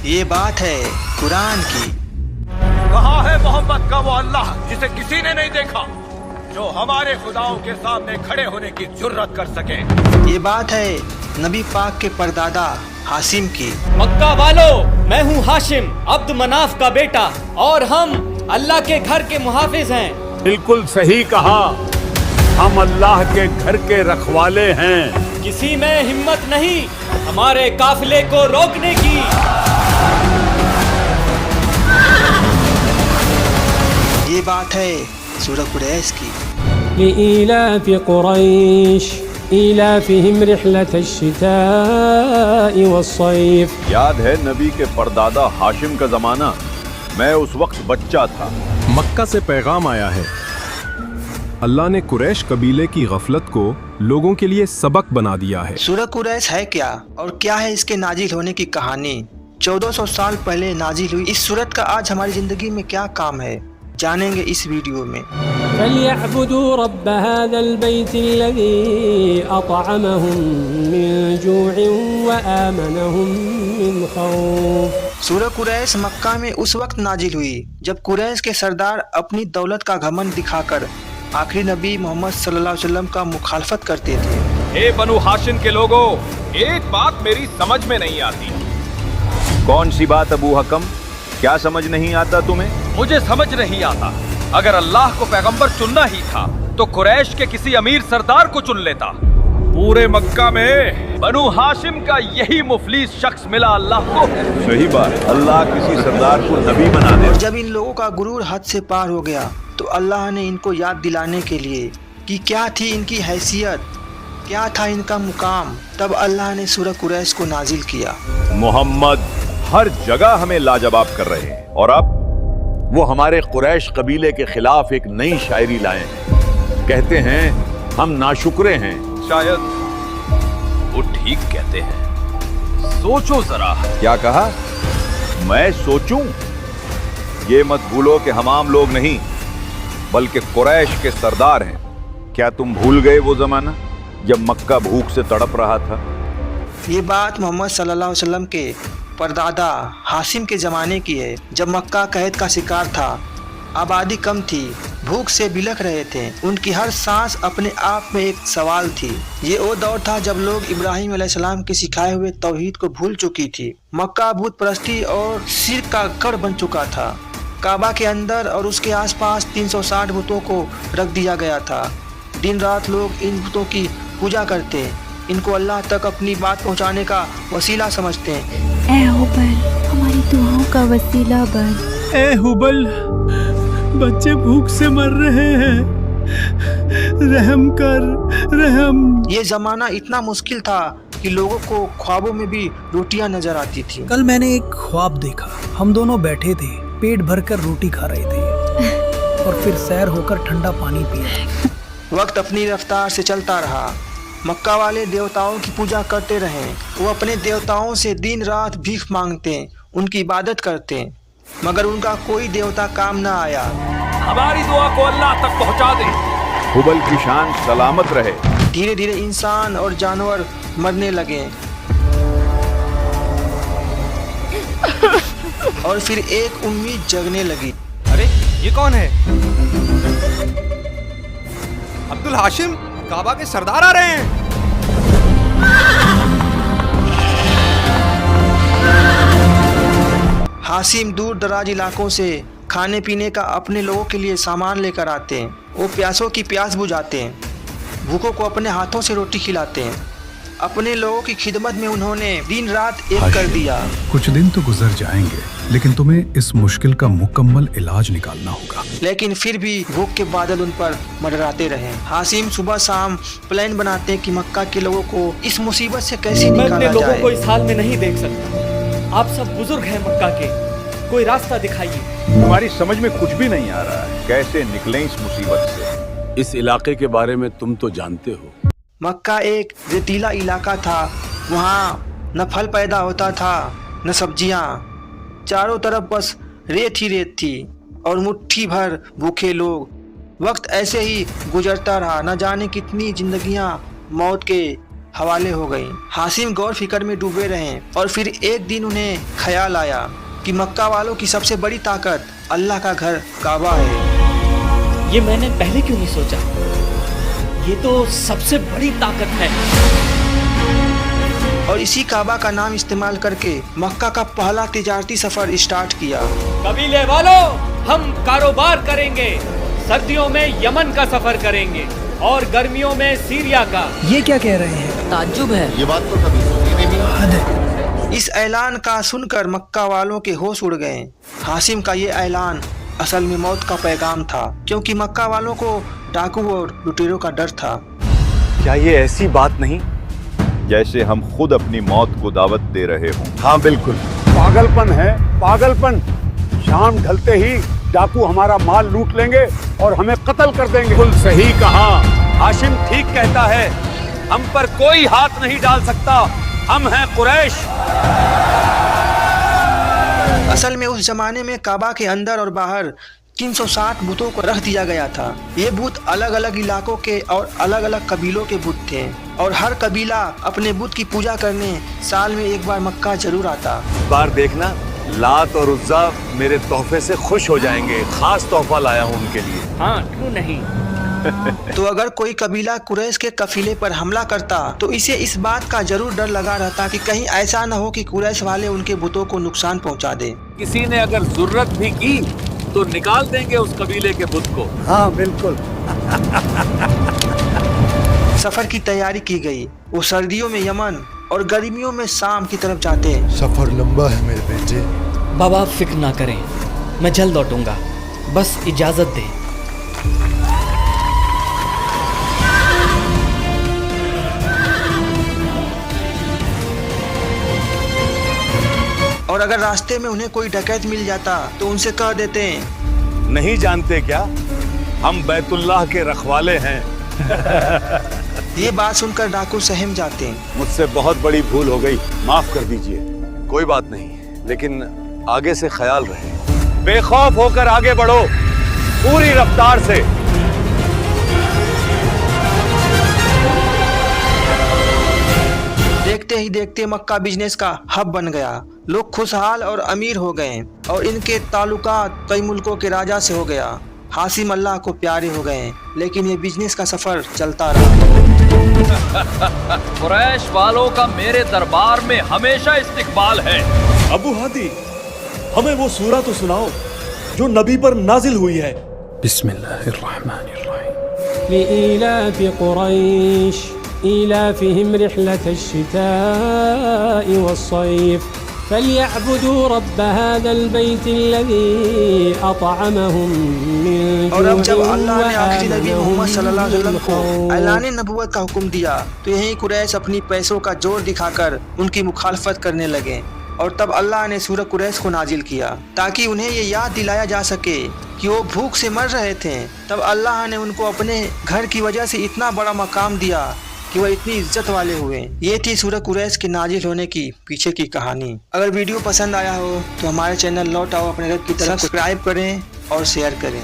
ये बात है कुरान की। कहाँ है मोहम्मद का वो अल्लाह जिसे किसी ने नहीं देखा, जो हमारे खुदाओं के सामने खड़े होने की जुर्रत कर सके। ये बात है नबी पाक के परदादा हाशिम की। मक्का वालों, मैं हूँ हाशिम, अब्द मनाफ का बेटा, और हम अल्लाह के घर के मुहाफिज हैं। बिल्कुल सही कहा, हम अल्लाह के घर के रखवाले हैं। किसी में हिम्मत नहीं हमारे काफिले को रोकने की। ये बात है सूरह कुरैश की। لإيلاف قريش إيلافهم رحلة الشتاء والصيف। याद है नबी के परदादा हाशिम का जमाना, मैं उस वक्त बच्चा था। मक्का से पैगाम आया है, अल्लाह ने कुरैश कबीले की गफलत को लोगों के लिए सबक बना दिया है। सूरह कुरैश है क्या और क्या है इसके नाजिल होने की कहानी? 1400 साल पहले नाजिल हुई इस सूरत का आज हमारी जिंदगी में क्या काम है, जानेंगे इस वीडियो में। فليعبدوا رب هذا البيت الذي أطعمهم من جوع وآمنهم من خوف। सूरह कुरैश मक्का में उस वक्त नाजिल हुई जब कुरैश के सरदार अपनी दौलत का घमंड दिखाकर आखिरी नबी मोहम्मद सल्लल्लाहु अलैहि वसल्लम का मुखालफत करते थे। हे बनु हाशिम के लोगों, एक बात मेरी समझ में नहीं आती। कौन सी बात अबू हकम, क्या समझ नहीं आता तुम्हें? मुझे समझ नहीं आता, अगर अल्लाह को पैगंबर चुनना ही था तो कुरैश के किसी अमीर सरदार को चुन लेता। पूरे मक्का में बनु हाशिम का यही मुफलिस शख्स मिला अल्लाह को। सही बात, अल्लाह किसी सरदार को नबी बना दे। और जब इन लोगों का गुरूर हद से पार हो गया तो अल्लाह ने इनको याद दिलाने के लिए कि क्या थी इनकी हैसियत, क्या था इनका मुकाम, तब अल्लाह ने सूरह कुरैश को नाजिल किया। मोहम्मद हर जगह हमें लाजवाब कर रहे हैं और अब वो हमारे कुरैश कबीले के खिलाफ एक नई शायरी लाए हैं। कहते हैं हम नाशुक्रे हैं। शायद वो ठीक कहते हैं, सोचो जरा। क्या कहा? मैं सोचूं? ये मत भूलो कि हम आम लोग नहीं बल्कि कुरैश के सरदार हैं। क्या तुम भूल गए वो जमाना जब मक्का भूख से तड़प रहा था? ये बात मोहम्मद सल्लल्लाहु अलैहि वसल्लम के परदादा हाशिम के ज़माने की है, जब मक्का कहत का शिकार था, आबादी कम थी, भूख से बिलख रहे थे, उनकी हर सांस अपने आप में एक सवाल थी। ये वो दौर था जब लोग इब्राहिम अलैहिस्सलाम के सिखाए हुए तौहीद को भूल चुकी थी। मक्का भूत परस्ती और शिर्क का गढ़ बन चुका था। काबा के अंदर और उसके आसपास 360 बुतों को रख दिया गया था। दिन रात लोग इन बुतों की पूजा करते, इनको अल्लाह तक अपनी बात पहुंचाने का वसीला समझते हैं। ऐ हुबल, हमारी दुआओं का वसीला बन। ऐ हुबल, बच्चे भूख से मर रहे हैं, रहम कर, रहम। ये जमाना इतना मुश्किल था कि लोगों को ख्वाबों में भी रोटियां नजर आती थी। कल मैंने एक ख्वाब देखा, हम दोनों बैठे थे, पेट भरकर रोटी खा रहे थे और फिर सैर होकर ठंडा पानी पिया। वक्त अपनी रफ्तार से चलता रहा। मक्का वाले देवताओं की पूजा करते रहे। वो अपने देवताओं से दिन रात भीख मांगते, उनकी इबादत करते, मगर उनका कोई देवता काम न आया। हमारी दुआ को अल्लाह तक पहुंचा दे। हुबल की शान सलामत रहे। धीरे धीरे इंसान और जानवर मरने लगे और फिर एक उम्मीद जगने लगी। अरे ये कौन है? अब्दुल हाशिम, काबा के सरदार आ रहे हैं। हाशिम दूर दराज इलाकों से खाने पीने का अपने लोगों के लिए सामान लेकर आते हैं। वो प्यासों की प्यास बुझाते हैं, भूखों को अपने हाथों से रोटी खिलाते हैं। अपने लोगों की खिदमत में उन्होंने दिन रात एक कर दिया। कुछ दिन तो गुजर जाएंगे, लेकिन तुम्हें इस मुश्किल का मुकम्मल इलाज निकालना होगा। लेकिन फिर भी भूख के बादल उन पर मंडराते रहे। हाशिम सुबह शाम प्लान बनाते हैं कि मक्का के लोगों को इस मुसीबत से कैसे मैं निकाला अपने लोगों जाए। को इस हाल में नहीं देख सकता। आप सब बुजुर्ग हैं मक्का के, कोई रास्ता दिखाइए। हमारी समझ में कुछ भी नहीं आ रहा है, कैसे निकलें इस मुसीबत से। इस इलाके के बारे में तुम तो जानते हो। मक्का एक रेतीला इलाका था, वहाँ न फल पैदा होता था न सब्जियाँ, चारों तरफ बस रेत ही रेत थी और मुट्ठी भर भूखे लोग। वक्त ऐसे ही गुजरता रहा, न जाने कितनी जिंदगियां मौत के हवाले हो गई। हाशिम गौर फिक्र में डूबे रहे और फिर एक दिन उन्हें ख्याल आया कि मक्का वालों की सबसे बड़ी ताकत अल्लाह का घर काबा है। ये मैंने पहले क्यों नहीं सोचा? ये तो सबसे बड़ी ताकत है। और इसी काबा का नाम इस्तेमाल करके मक्का का पहला तिजारती सफर स्टार्ट किया। कबीले वालों, हम कारोबार करेंगे। सर्दियों में यमन का सफर करेंगे और गर्मियों में सीरिया का। ये क्या कह रहे हैं? ताज्जुब है। ये बात तो कभी सुनी नहीं। हद है। इस ऐलान का सुनकर मक्का वालों के होश उड़ गए। हाशिम का ये ऐलान असल में मौत का पैगाम था, क्योंकि मक्का वालों को डाकू और लुटेरों का डर था। क्या ये ऐसी बात नहीं जैसे हम खुद अपनी मौत को दावत दे रहे हों? हाँ बिल्कुल, पागलपन है, पागलपन। शाम ढलते ही डाकू हमारा माल लूट लेंगे और हमें कत्ल कर देंगे। बिल्कुल सही कहा। हाशिम ठीक कहता है, हम पर कोई हाथ नहीं डाल सकता। हम हैं कुरैश। असल में उस जमाने में काबा के अंदर और बाहर 360 बुतों को रख दिया गया था। ये बुत अलग अलग इलाकों के और अलग अलग कबीलों के बुत थे और हर कबीला अपने बुत की पूजा करने साल में एक बार मक्का जरूर आता। बार देखना, लात और उज्जा मेरे तोहफे से खुश हो जाएंगे। खास तोहफा लाया हूँ उनके लिए। हाँ, क्यों नहीं? तो अगर कोई कबीला कुरैश के कफीले पर हमला करता तो इसे इस बात का जरूर डर लगा रहता कि कहीं ऐसा न हो कि कुरैश वाले उनके बुतों को नुकसान पहुंचा दे। किसी ने अगर जरूरत भी की तो निकाल देंगे उस कबीले के बुत को। हाँ बिल्कुल। सफर की तैयारी की गई। वो सर्दियों में यमन और गर्मियों में शाम की तरफ जाते। सफर लंबा है मेरे बेटे। बाबा आप फिक्र ना करें, मैं जल्द लौटूंगा, बस इजाजत दें। और अगर रास्ते में उन्हें कोई डकैत मिल जाता तो उनसे कह देते हैं, नहीं जानते क्या, हम बैतुल्लाह के रखवाले हैं। ये बात सुनकर डाकू सहम जाते हैं। मुझसे बहुत बड़ी भूल हो गई, माफ कर दीजिए। कोई बात नहीं, लेकिन आगे से ख्याल रहे। बेखौफ होकर आगे बढ़ो, पूरी रफ्तार से। देखते ही देखते मक्का बिजनेस का हब बन गया। लोग खुशहाल और अमीर हो गए और इनके ताल्लुकात कई मुल्कों के राजा से हो गया। हाशिम अल्लाह को प्यारे हो गए, लेकिन ये बिजनेस का सफर चलता रहा। कुरैश वालों का मेरे दरबार में हमेशा इस्तिकबाल है। अबू हादी, हमें वो सूरा तो सुनाओ जो नबी पर नाजिल हुई है। बिस्मिल्लाहिर्रहमानिर्रहीम। لإيلاف قريش إيلافهم رحلة الشتاء والصيف فليعبدوا رب هذا البيت الذي أطعمهم من और अब जब جوع अल्लाह ने आखिरी नबी मोहम्मद सल्लल्लाहु अलैहि वसल्लम को وآمنهم من ऐलान नबूवत का हुक्म दिया तो यही कुरैश अपनी पैसों का जोर दिखाकर उनकी मुखालफत करने लगे। और तब अल्लाह ने सूरह कुरैश को नाजिल किया ताकि उन्हें ये याद दिलाया जा सके कि वो भूख से मर रहे थे। तब अल्लाह ने उनको अपने घर की वजह से इतना बड़ा मकाम दिया कि वह इतनी इज्जत वाले हुए। ये थी सूरह कुरैश के नाजिल होने की पीछे की कहानी। अगर वीडियो पसंद आया हो तो हमारे चैनल लौट आओ अपने रब की तरफ सब्सक्राइब करें और शेयर करें।